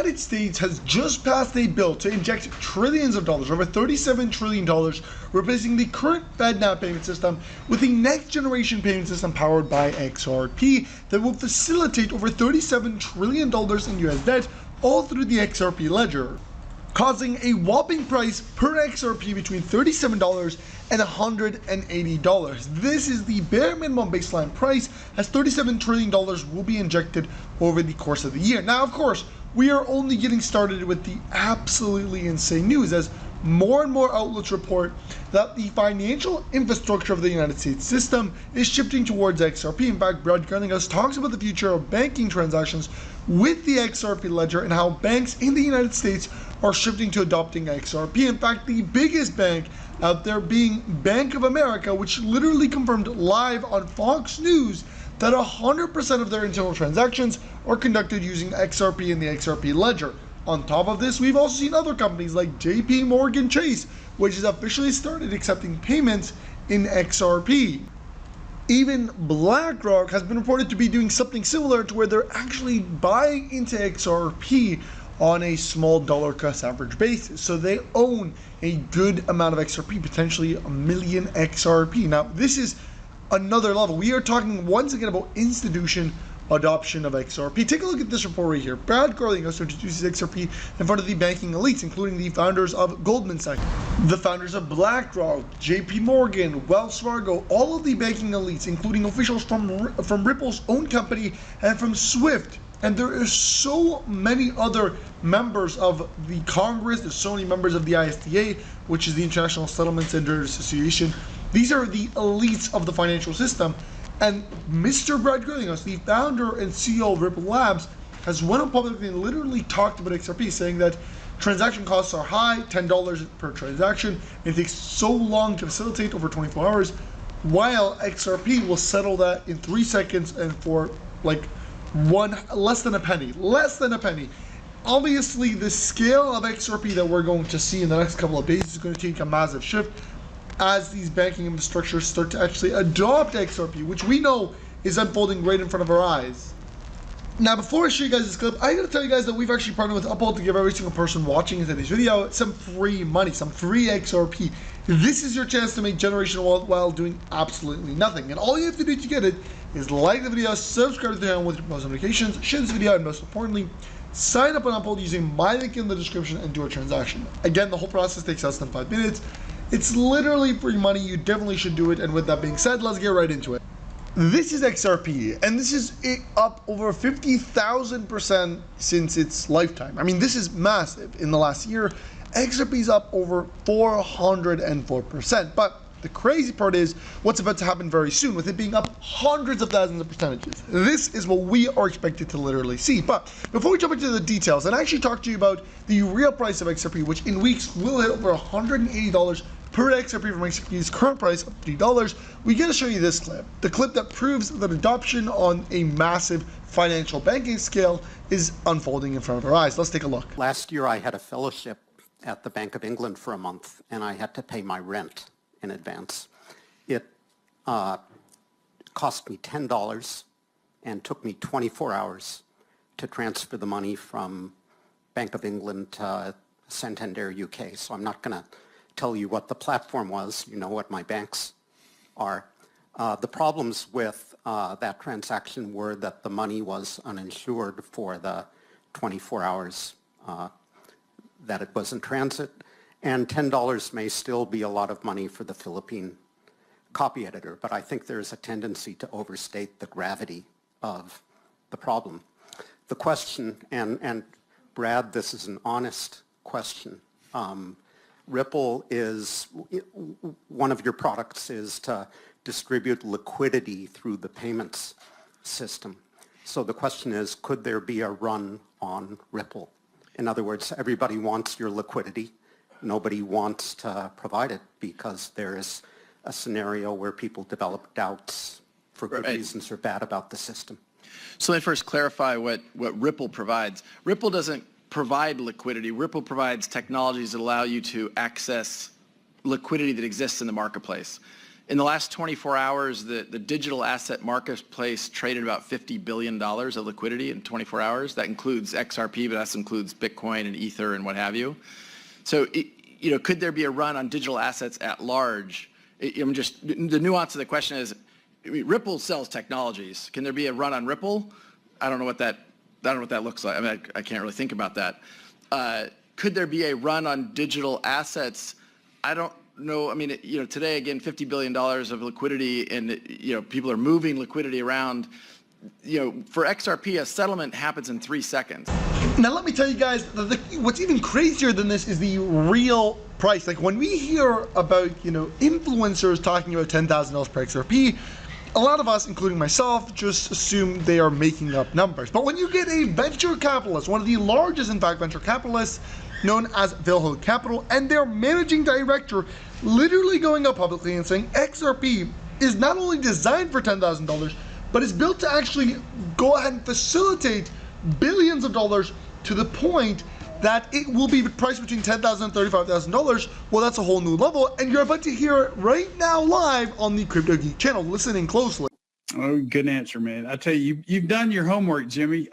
United States has just passed a bill to inject trillions of dollars, over $37 trillion, replacing the current FedNow payment system with a next generation payment system powered by XRP that will facilitate over $37 trillion in US debt all through the XRP ledger, causing a whopping price per XRP between $37 and $180. This is the bare minimum baseline price, as $37 trillion will be injected over the course of the year. Now, of course, we are only getting started with the absolutely insane news, as more and more outlets report that the financial infrastructure of the United States system is shifting towards XRP. In fact, Brad Garlinghouse talks about the future of banking transactions with the XRP ledger and how banks in the United States are shifting to adopting XRP. In fact, the biggest bank out there being Bank of America, which literally confirmed live on Fox News that 100% of their internal transactions are conducted using XRP in the XRP ledger. On top of this, we've also seen other companies like JP Chase, which has officially started accepting payments in XRP. Even BlackRock has been reported to be doing something similar, to where they're actually buying into XRP on a small dollar cost average basis. So they own a good amount of XRP, potentially 1 million XRP. Now, this is another level. We are talking once again about institution adoption of XRP. Take a look at this report right here. Brad Garlinghouse introduces XRP in front of the banking elites, including the founders of Goldman Sachs, the founders of BlackRock, JP Morgan, Wells Fargo, all of the banking elites, including officials from Ripple's own company and from Swift. And there are so many other members of the Congress, there's so many members of the ISDA, which is the International Settlement Centers Association. These are the elites of the financial system. And Mr. Brad Garlinghouse, the founder and CEO of Ripple Labs, has went on publicly and literally talked about XRP, saying that transaction costs are high, $10 per transaction. It takes so long to facilitate, over 24 hours, while XRP will settle that in 3 seconds and for like less than a penny. Obviously, the scale of XRP that we're going to see in the next couple of days is going to take a massive shift as these banking infrastructures start to actually adopt XRP, which we know is unfolding right in front of our eyes. Now, before I show you guys this clip, I gotta tell you guys that we've actually partnered with Uphold to give every single person watching today's video some free money, some free XRP. This is your chance to make generational wealth while doing absolutely nothing. And all you have to do to get it is like the video, subscribe to the channel with your post notifications, share this video, and most importantly, sign up on Uphold using my link in the description and do a transaction. Again, the whole process takes less than 5 minutes. It's literally free money. You definitely should do it. And with that being said, let's get right into it. This is XRP, and this is up over 50,000% since its lifetime. I mean, this is massive. In the last year, XRP is up over 404%. But the crazy part is what's about to happen very soon, with it being up hundreds of thousands of percentages. This is what we are expected to literally see. But before we jump into the details and actually talk to you about the real price of XRP, which in weeks will hit over $180 per XRP from XRP's current price of $3, we gotta show you this clip. The clip that proves that adoption on a massive financial banking scale is unfolding in front of our eyes. Let's take a look. Last year I had a fellowship at the Bank of England for a month, and I had to pay my rent in advance. It cost me $10 and took me 24 hours to transfer the money from Bank of England to Santander UK. So I'm not gonna tell you what the platform was. You know what my banks are. The problems with that transaction were that the money was uninsured for the 24 hours that it was in transit, and $10 may still be a lot of money for the Philippine copy editor, but I think there's a tendency to overstate the gravity of the problem. The question, and Brad, this is an honest question. Ripple is, one of your products is to distribute liquidity through the payments system. So the question is, could there be a run on Ripple? In other words, everybody wants your liquidity. Nobody wants to provide it because there is a scenario where people develop doubts for good reasons or bad about the system. So let me first clarify what Ripple provides. Ripple doesn't provide liquidity. Ripple provides technologies that allow you to access liquidity that exists in the marketplace. In the last 24 hours, the digital asset marketplace traded about $50 billion of liquidity in 24 hours. That includes XRP, but that includes Bitcoin and Ether and what have you. So, could there be a run on digital assets at large? The nuance of the question is, Ripple sells technologies. Can there be a run on Ripple? I don't know what that looks like. I mean, I can't really think about that. Could there be a run on digital assets? I don't know. I mean, today, again, $50 billion of liquidity, and, people are moving liquidity around. For XRP, a settlement happens in 3 seconds. Now, let me tell you guys, what's even crazier than this is the real price. Like, when we hear about, influencers talking about $10,000 per XRP, a lot of us, including myself, just assume they are making up numbers. But when you get a venture capitalist, one of the largest, in fact, venture capitalists, known as Liable Capital, and their managing director literally going up publicly and saying XRP is not only designed for $10,000, but is built to actually go ahead and facilitate billions of dollars to the point that it will be priced between $10,000 and $35,000. Well, that's a whole new level, and you're about to hear it right now live on the Crypto Geek channel. Listen closely. Oh, good answer, man. I tell you, you've done your homework, Jimmy.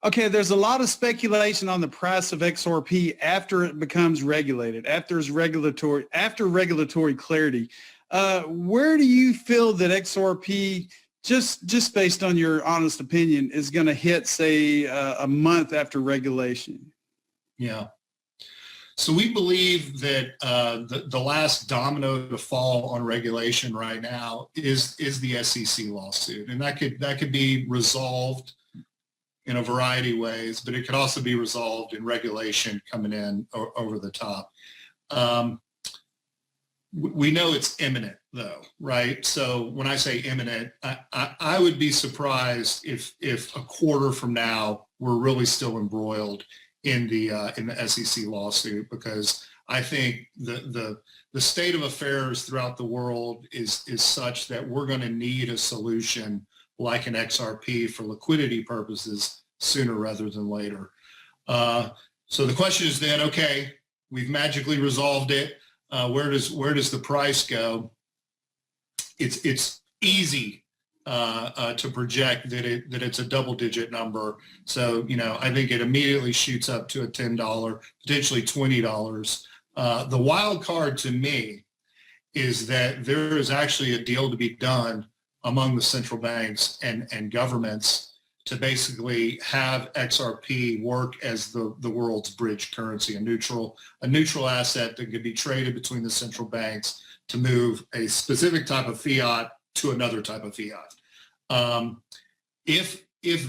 Okay, there's a lot of speculation on the price of XRP after it becomes regulated, after regulatory clarity. Where do you feel that XRP, just based on your honest opinion, is going to hit, say, a month after regulation? Yeah. So we believe that the last domino to fall on regulation right now is the SEC lawsuit, and that could be resolved in a variety of ways, but it could also be resolved in regulation coming in over the top. We know it's imminent, though, right? So when I say imminent, I would be surprised if a quarter from now we're really still embroiled in the SEC lawsuit, because I think the state of affairs throughout the world is such that we're going to need a solution like an XRP for liquidity purposes sooner rather than later. So the question is then, okay, we've magically resolved it. Where does the price go? It's easy to project that it's a double-digit number. So I think it immediately shoots up to a $10, potentially $20. The wild card to me is that there is actually a deal to be done among the central banks and governments to basically have XRP work as the world's bridge currency, a neutral asset that could be traded between the central banks to move a specific type of fiat to another type of fiat. If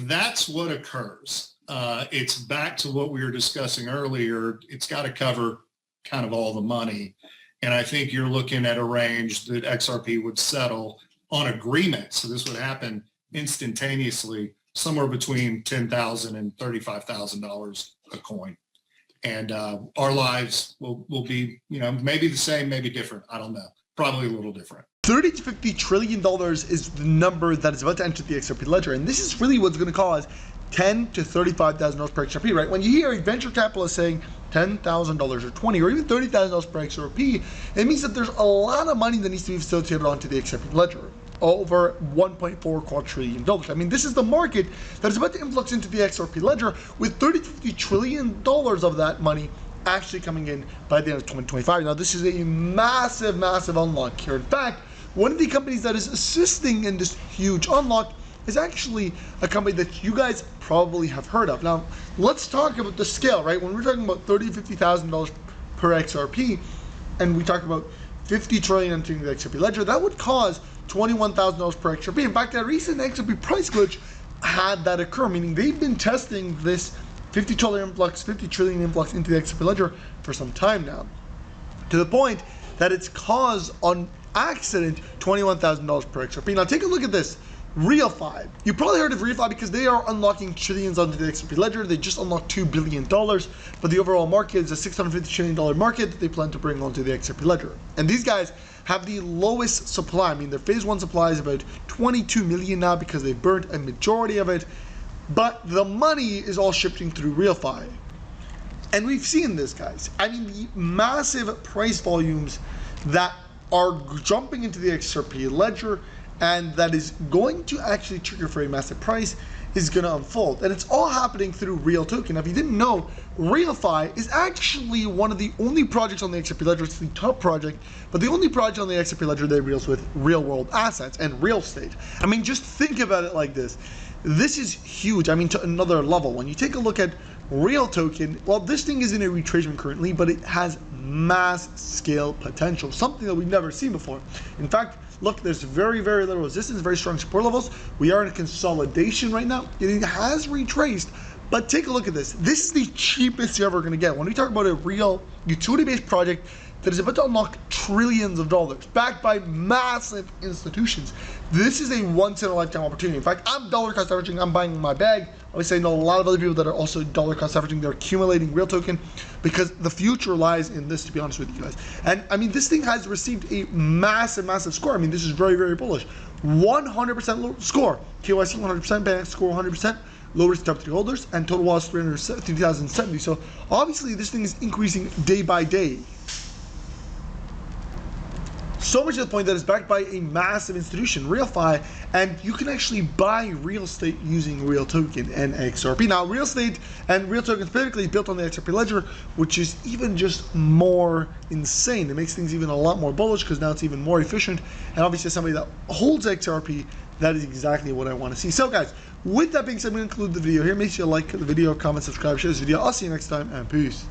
that's what occurs, it's back to what we were discussing earlier. It's got to cover kind of all the money. And I think you're looking at a range that XRP would settle on agreement. So this would happen instantaneously, somewhere between $10,000 and $35,000 a coin. And our lives will be, maybe the same, maybe different. I don't know. Probably a little different. $30 to $50 trillion is the number that is about to enter the XRP ledger. And this is really what's going to cause $10,000 to $35,000 per XRP, right? When you hear a venture capitalist saying $10,000 or $20,000 or even $30,000 per XRP, it means that there's a lot of money that needs to be facilitated onto the XRP ledger. Over $1.4 quadrillion. I mean, this is the market that is about to influx into the XRP ledger, with $30 to $50 trillion of that money actually coming in by the end of 2025. Now, this is a massive, massive unlock here. In fact, one of the companies that is assisting in this huge unlock is actually a company that you guys probably have heard of. Now, let's talk about the scale, right? When we're talking about $30,000 to $50,000 per XRP, and we talk about 50 trillion entering the XRP ledger, that would cause $21,000 per XRP. In fact, that recent XRP price glitch had that occur, meaning they've been testing this 50 trillion influx into the XRP ledger for some time now, to the point that it's caused on accident $21,000 per XRP. Now take a look at this. RealFi. You probably heard of RealFi because they are unlocking trillions onto the XRP ledger. They just unlocked $2 billion, but the overall market is a $650 trillion market that they plan to bring onto the XRP ledger. And these guys have the lowest supply. I mean, their phase 1 supply is about 22 million now because they burnt a majority of it, but the money is all shifting through RealFi. And we've seen this, guys. I mean, the massive price volumes that are jumping into the XRP ledger, and that is going to actually trigger for a massive price is going to unfold. And it's all happening through Real Token. Now, if you didn't know, RealFi is actually one of the only projects on the XRP ledger. It's the top project, but the only project on the XRP ledger that deals with real world assets and real estate. I mean, just think about it like this. This is huge. I mean, to another level. When you take a look at Real Token, well, this thing is in a retracement currently, but it has mass scale potential, something that we've never seen before. In fact, look, there's very, very little resistance, very strong support levels. We are in a consolidation right now. It has retraced, but take a look at this. This is the cheapest you're ever going to get. When we talk about a real utility-based project that is about to unlock trillions of dollars, backed by massive institutions, this is a once-in-a-lifetime opportunity. In fact, I'm dollar cost averaging. I'm buying my bag. Obviously, I know a lot of other people that are also dollar cost averaging. They're accumulating Real Token because the future lies in this, to be honest with you guys. And I mean, this thing has received a massive, massive score. I mean, this is very, very bullish. 100% score. KYC 100%, Bank score 100%. Low risk top 3 holders, and total loss 3,070. So obviously, this thing is increasing day by day. So much to the point that it's backed by a massive institution, RealFi, and you can actually buy real estate using Real Token and XRP. Now, real estate and Real Token specifically is built on the XRP ledger, which is even just more insane. It makes things even a lot more bullish because now it's even more efficient. And obviously, as somebody that holds XRP, that is exactly what I want to see. So, guys, with that being said, I'm going to conclude the video here. Make sure you like the video, comment, subscribe, share this video. I'll see you next time, and peace.